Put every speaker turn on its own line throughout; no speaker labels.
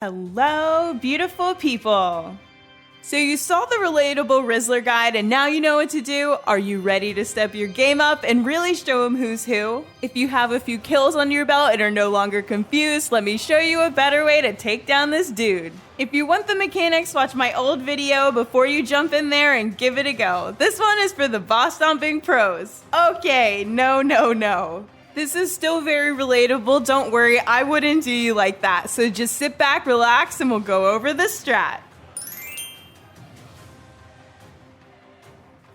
Hello, beautiful people. So you saw the Relatable Rizzler guide and now you know what to do? Are you ready to step your game up and really show them who's who? If you have a few kills under your belt and are no longer confused, let me show you a better way to take down this dude. If you want the mechanics, watch my old video before you jump in there and give it a go. This one is for the boss stomping pros. Okay, no. This is still very relatable, don't worry, I wouldn't do you like that. So just sit back, relax, and we'll go over the strat.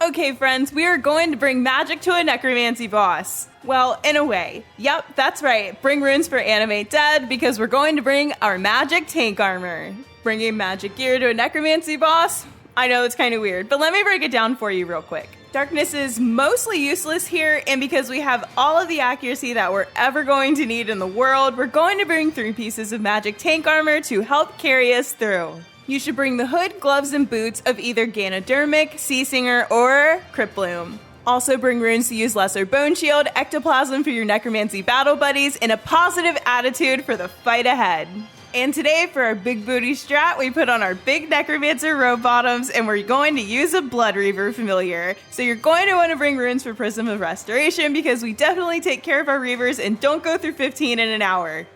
Okay friends, we are going to bring magic to a necromancy boss. Well, in a way. Yep, that's right, bring runes for ANIMATE dead because we're going to bring our magic tank armor. Bringing magic gear to a necromancy boss? I know it's kind of weird, but let me break it down for you real quick. Darkness is mostly useless here, and because we have all of the accuracy that we're ever going to need in the world, we're going to bring 3 pieces of magic tank armor to help carry us through. You should bring the hood, gloves, and boots of either Ganodermic, Sea Singer, or Cryptbloom. Also bring runes to use Lesser Bone Shield, Ectoplasm for your necromancy battle buddies, and a positive attitude for the fight ahead. And today, for our big booty strat, we put on our big necromancer robe bottoms, and we're going to use a blood reaver familiar. So you're going to want to bring runes for Prism of Restoration because we definitely take care of our reavers and don't go through 15 in an hour.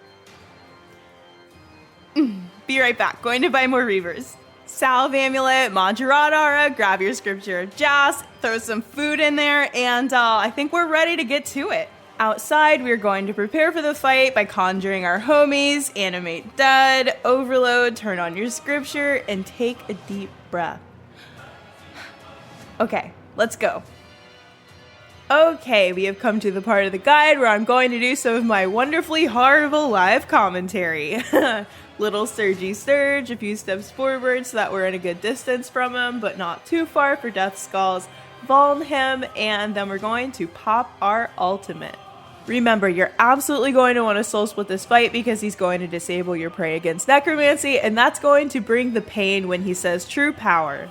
Be right back, going to buy more reavers. Salve Amulet, Majoradara, grab your Scripture of Jas, throw some food in there, and I think we're ready to get to it. Outside, we're going to prepare for the fight by conjuring our homies, animate dead, overload, turn on your scripture, and take a deep breath. Okay, let's go. Okay, we have come to the part of the guide where I'm going to do some of my wonderfully horrible live commentary. Little surgy surge, a few steps forward so that we're in a good distance from him, but not too far for death skulls. Vuln him, and then we're going to pop our ultimate. Remember, you're absolutely going to want to soul split this fight because he's going to disable your prey against necromancy, and that's going to bring the pain when he says true power.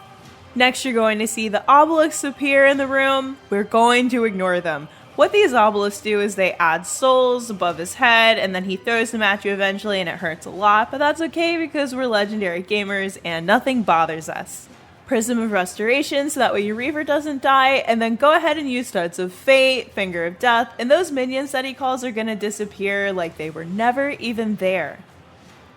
Next, you're going to see the obelisks appear in the room. We're going to ignore them. What these obelisks do is they add souls above his head, and then he throws them at you eventually, and it hurts a lot, but that's okay because we're legendary gamers and nothing bothers us. Prism of Restoration so that way your Reaver doesn't die, and then go ahead and use Studs of Fate, Finger of Death, and those minions that he calls are going to disappear like they were never even there.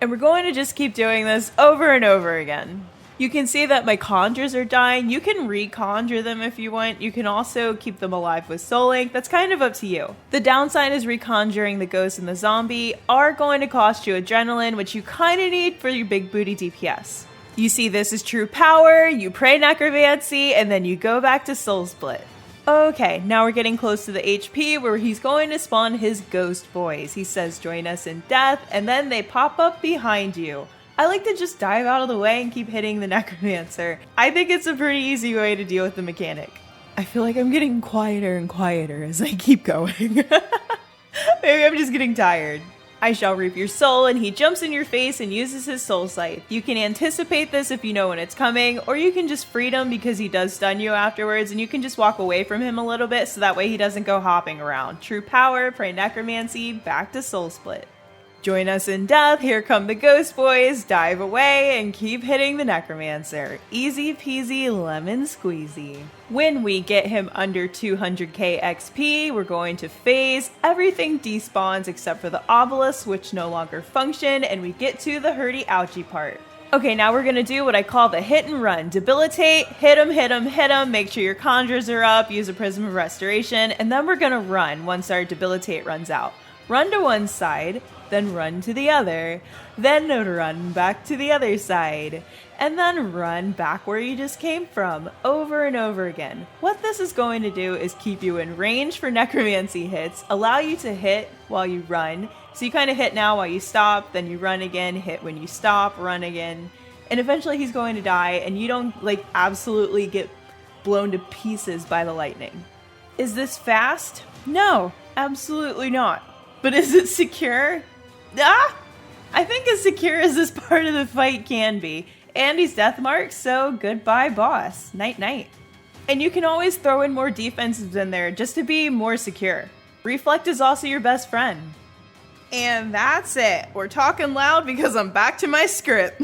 And we're going to just keep doing this over and over again. You can see that my conjures are dying. You can re-conjure them if you want. You can also keep them alive with Soul Link. That's kind of up to you. The downside is reconjuring the ghost and the zombie are going to cost you adrenaline, which you kind of need for your big booty DPS. You see this is true power, you pray necromancy, and then you go back to soul split. Okay, now we're getting close to the HP where he's going to spawn his ghost boys. He says join us in death, and then they pop up behind you. I like to just dive out of the way and keep hitting the necromancer. I think it's a pretty easy way to deal with the mechanic. I feel like I'm getting quieter and quieter as I keep going. Maybe I'm just getting tired. I shall reap your soul, and he jumps in your face and uses his soul scythe. You can anticipate this if you know when it's coming, or you can just freed him because he does stun you afterwards, and you can just walk away from him a little bit so that way he doesn't go hopping around. True power, pray necromancy, back to soul split. Join us in death, here come the ghost boys, dive away, and keep hitting the necromancer. Easy peasy lemon squeezy. When we get him under 200k XP, we're going to phase. Everything despawns except for the obelisks, which no longer function, and we get to the hurty ouchie part. Okay, now we're gonna do what I call the hit and run. Debilitate, hit him, make sure your conjures are up, use a Prism of Restoration, and then we're gonna run once our debilitate runs out. Run to one side, then run to the other, then run back to the other side, and then run back where you just came from, over and over again. What this is going to do is keep you in range for necromancy hits, allow you to hit while you run, so you kind of hit now while you stop, then you run again, hit when you stop, run again, and eventually he's going to die, and you don't like absolutely get blown to pieces by the lightning. Is this fast? No, absolutely not. But is it secure? I think as secure as this part of the fight can be. Andy's death mark, so goodbye boss. Night night. And you can always throw in more defenses in there just to be more secure. Reflect is also your best friend. And that's it. We're talking loud because I'm back to my script.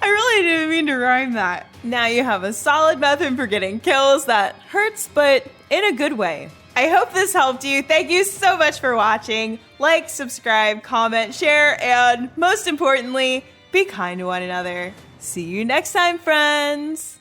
I really didn't mean to rhyme that. Now you have a solid method for getting kills that hurts, but in a good way. I hope this helped you. Thank you so much for watching. Like, subscribe, comment, share, and most importantly, be kind to one another. See you next time, friends.